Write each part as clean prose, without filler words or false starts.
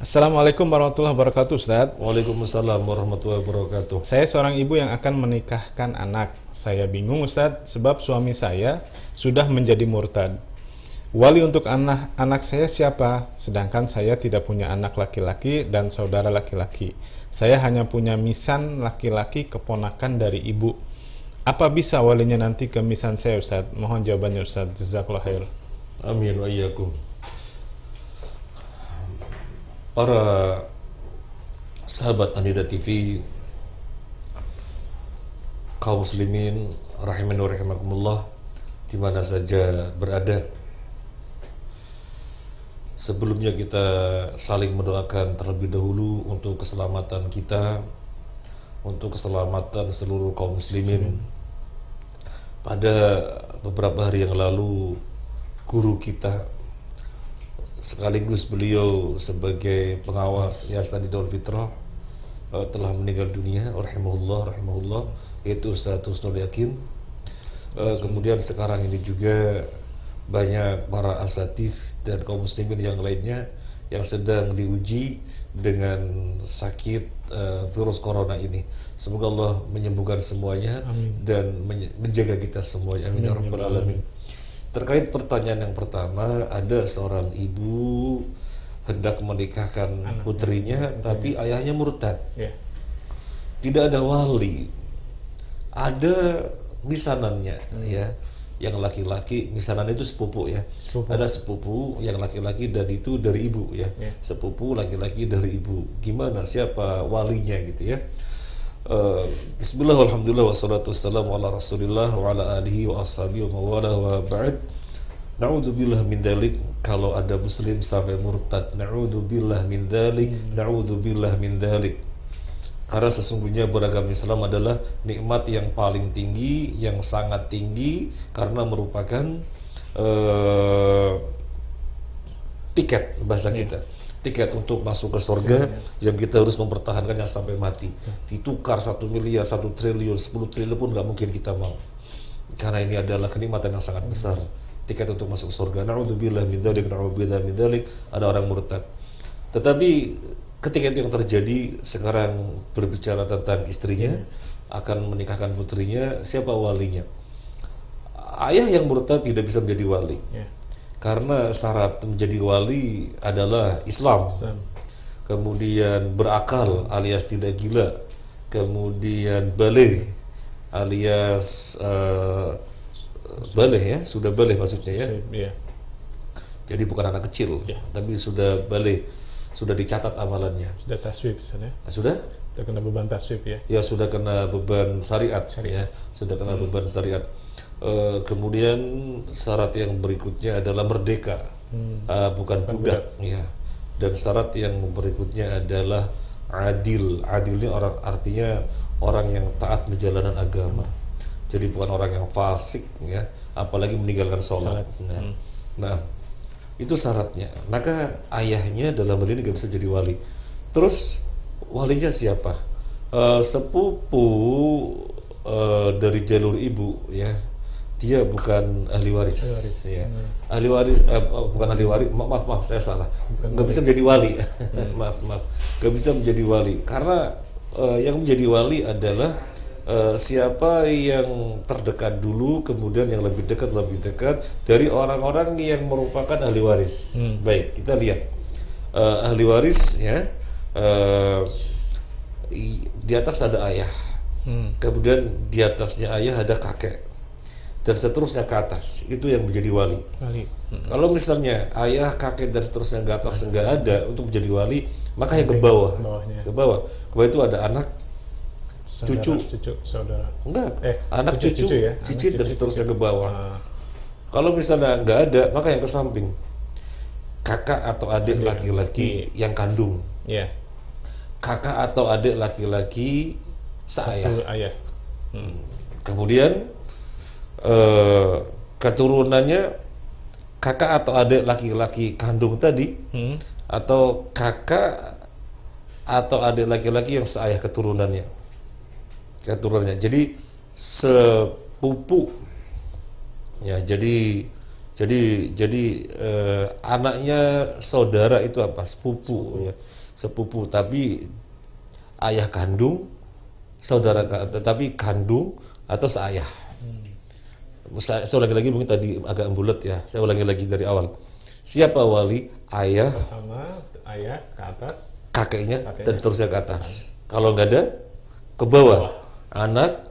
Assalamualaikum warahmatullahi wabarakatuh, Ustaz. Waalaikumsalam warahmatullahi wabarakatuh. Saya seorang ibu yang akan menikahkan anak. Saya bingung, Ustaz, sebab suami saya sudah menjadi murtad. Wali untuk anak saya siapa? Sedangkan saya tidak punya anak laki-laki dan saudara laki-laki. Saya hanya punya misan laki-laki keponakan dari ibu. Apa bisa walinya nanti ke misan saya, Ustaz? Mohon jawabannya, Ustaz. Jazakallah khair. Amin wa iyyakum. Para sahabat Anida TV, kaum muslimin rahimani wa rahimakumullah, di mana saja berada. Sebelumnya kita saling mendoakan terlebih dahulu untuk keselamatan kita, untuk keselamatan seluruh kaum muslimin. Pada beberapa hari yang lalu, guru kita sekaligus beliau sebagai pengawas Yayasan Hidayatul Fitrah telah meninggal dunia, rahimahullah, yaitu Ustaz Husnul Yakin. Kemudian sekarang ini juga banyak para asatidz dan kaum muslimin yang lainnya yang sedang diuji dengan sakit virus corona ini. Semoga Allah menyembuhkan semuanya. Amin. Dan menjaga kita semuanya. Amin ya rabbal alamin. Terkait pertanyaan yang pertama, ada seorang ibu hendak menikahkan putrinya, tapi ayahnya murtad. Tidak ada wali, ada misanannya, ya. Yang laki-laki, misanan itu sepupu, ya. Ada sepupu yang laki-laki dan itu dari ibu, ya. Sepupu laki-laki dari ibu. Gimana, siapa walinya gitu, ya? Bismillah, alhamdulillah, wassalatu wassalamu ala rasulillah wa ala alihi wa ashabihi wa mawala wa ba'd. Na'udzubillah min dalik. Kalau ada muslim sampai murtad, na'udzubillah min dalik, na'udzubillah min dalik. Karena sesungguhnya beragama Islam adalah nikmat yang paling tinggi, yang sangat tinggi, karena merupakan tiket bahasa kita, tiket untuk masuk ke surga yang kita harus mempertahankannya sampai mati. Ditukar 1 miliar, 1 triliun, 10 triliun pun nggak mungkin kita mau, karena ini adalah kenikmatan yang sangat besar, tiket untuk masuk surga. Na'udzubillah min dzalik, na'udzubillah min dzalik. Ada orang murtad. Tetapi ketika itu yang terjadi, sekarang berbicara tentang istrinya akan menikahkan putrinya, siapa walinya? Ayah yang murtad tidak bisa menjadi wali. Karena syarat menjadi wali adalah Islam. Kemudian berakal alias tidak gila. Kemudian baligh alias baligh, ya, sudah baligh maksudnya, ya. Jadi bukan anak kecil, tapi sudah baligh, sudah dicatat amalannya. Sudah taswib, misalnya. Sudah? Terkena beban taswib, ya. Ya, sudah kena beban syariat. Ya, sudah kena beban syariat. Kemudian syarat yang berikutnya adalah merdeka, bukan budak, ya. Dan syarat yang berikutnya adalah adil. Adilnya artinya orang yang taat menjalankan agama. Jadi bukan orang yang fasik, ya, apalagi meninggalkan sholat. Nah, itu syaratnya. Maka ayahnya dalam hal ini nggak bisa jadi wali. Terus walinya siapa? Sepupu dari jalur ibu, ya. Dia bukan ahli waris. Ya. Ahli waris, bukan ahli waris. Maaf, saya salah. Nggak bisa menjadi wali. maaf. Nggak bisa menjadi wali karena yang menjadi wali adalah siapa yang terdekat dulu, kemudian yang lebih dekat dari orang-orang yang merupakan ahli waris. Baik, kita lihat ahli waris, ya. Di atas ada ayah, kemudian di atasnya ayah ada kakek, dan seterusnya ke atas. Itu yang menjadi wali. Kalau misalnya ayah, kakek, dan seterusnya ke atas nggak ada untuk menjadi wali, maka yang ke bawah itu ada anak, cucu, saudara. Enggak, anak cucu, ya? Cicit, dan seterusnya ke bawah. Kalau misalnya nggak ada, maka yang ke samping, kakak atau adik laki-laki yang kandung, kakak atau adik laki-laki seayah. Kemudian keturunannya kakak atau adik laki-laki kandung tadi, atau kakak atau adik laki-laki yang seayah keturunannya. Jadi sepupu, ya. Jadi Jadi anaknya saudara itu apa? Sepupu ya. Sepupu tapi ayah kandung, saudara tetapi kandung atau seayah. Saya ulangi lagi, mungkin tadi agak bulat ya. Saya ulangi lagi dari awal. Siapa wali? Ayah, Pertama ayah ke atas, kakeknya, dan seterusnya ke atas. Kalau nggak ada, ke bawah. Anak,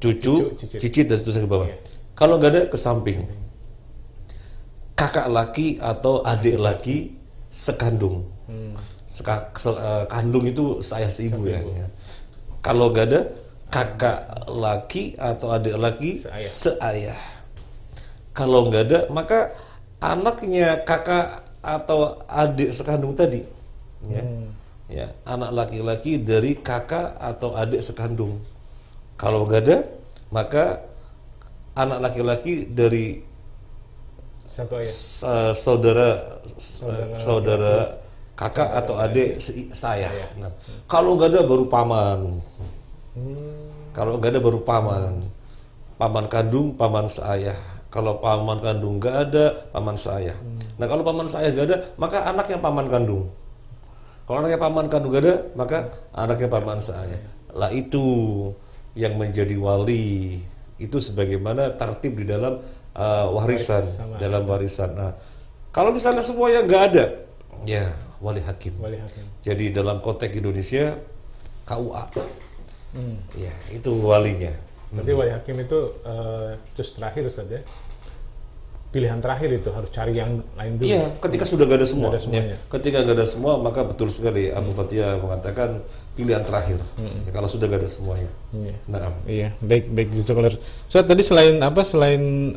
cucu, cicit, dan seterusnya ke bawah. Kalau nggak ada, ke samping. Kakak laki atau adik laki sekandung. Kandung itu seayah seibu ya. Kalau nggak ada, kakak laki atau adik laki seayah. Kalau nggak ada, maka anaknya kakak atau adik sekandung tadi, ya, anak laki-laki dari kakak atau adik sekandung. Kalau nggak ada, maka anak laki-laki dari satu ayah. saudara kakak atau adik saya. Nah, kalau nggak ada baru paman. Kalau nggak ada baru paman. Paman kandung, paman seayah. Kalau paman kandung nggak ada, paman seayah. Nah, kalau paman seayah nggak ada, maka anaknya paman kandung. Kalau anaknya paman kandung nggak ada, maka anaknya paman seayah. Lah itu yang menjadi wali. Itu sebagaimana tertib di dalam warisan, dalam warisan. Nah, kalau misalnya semuanya nggak ada, ya wali hakim. Jadi dalam konteks Indonesia KUA, ya itu walinya. Berarti wali hakim itu just terakhir saja. Pilihan terakhir itu harus cari yang lain dulu. Iya, ketika sudah nggak ada semua. Ya. Ketika nggak ada semua, maka betul sekali Abu Fatihah mengatakan pilihan terakhir. Ya, kalau sudah nggak ada semuanya. Nah, iya, baik jazakallah. So, tadi selain apa? Selain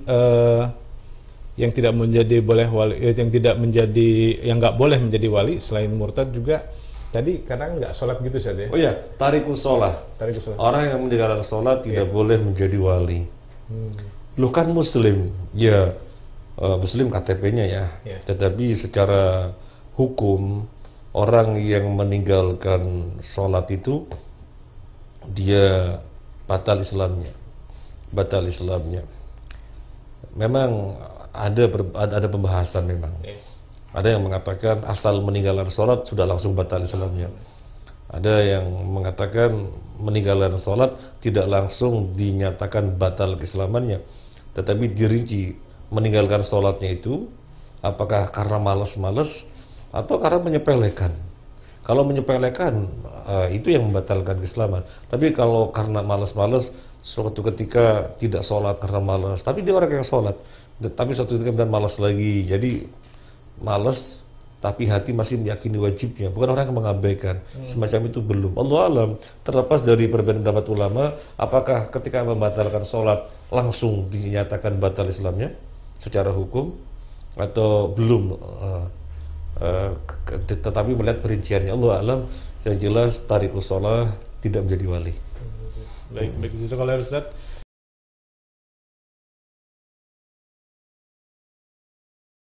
yang tidak menjadi boleh wali, yang nggak boleh menjadi wali, selain murtad juga tadi kadang nggak sholat gitu saja. Oh ya, tarikus sholat. Orang yang meninggalkan sholat tidak boleh menjadi wali. Lu kan muslim, ya. Muslim KTP-nya ya. Tetapi secara hukum orang yang meninggalkan sholat itu dia batal Islamnya. Memang ada pembahasan memang. Ada yang mengatakan asal meninggalkan sholat sudah langsung batal Islamnya. Ada yang mengatakan meninggalkan sholat tidak langsung dinyatakan batal keislamannya, tetapi dirinci meninggalkan sholatnya itu apakah karena malas-malas atau karena menyepelekan. Kalau menyepelekan itu yang membatalkan keislaman. Tapi kalau karena malas-malas, suatu ketika tidak sholat karena malas, tapi dia orang yang sholat, tapi suatu ketika kemudian malas lagi, jadi malas tapi hati masih meyakini wajibnya, bukan orang yang mengabaikan. Semacam itu belum. Allah alam, terlepas dari perbedaan pendapat ulama, apakah ketika membatalkan sholat langsung dinyatakan batal Islamnya secara hukum atau belum, tetapi melihat perinciannya. Allah alam, yang jelas tarikus sholat tidak menjadi wali. Baik itu kalau Ustaz.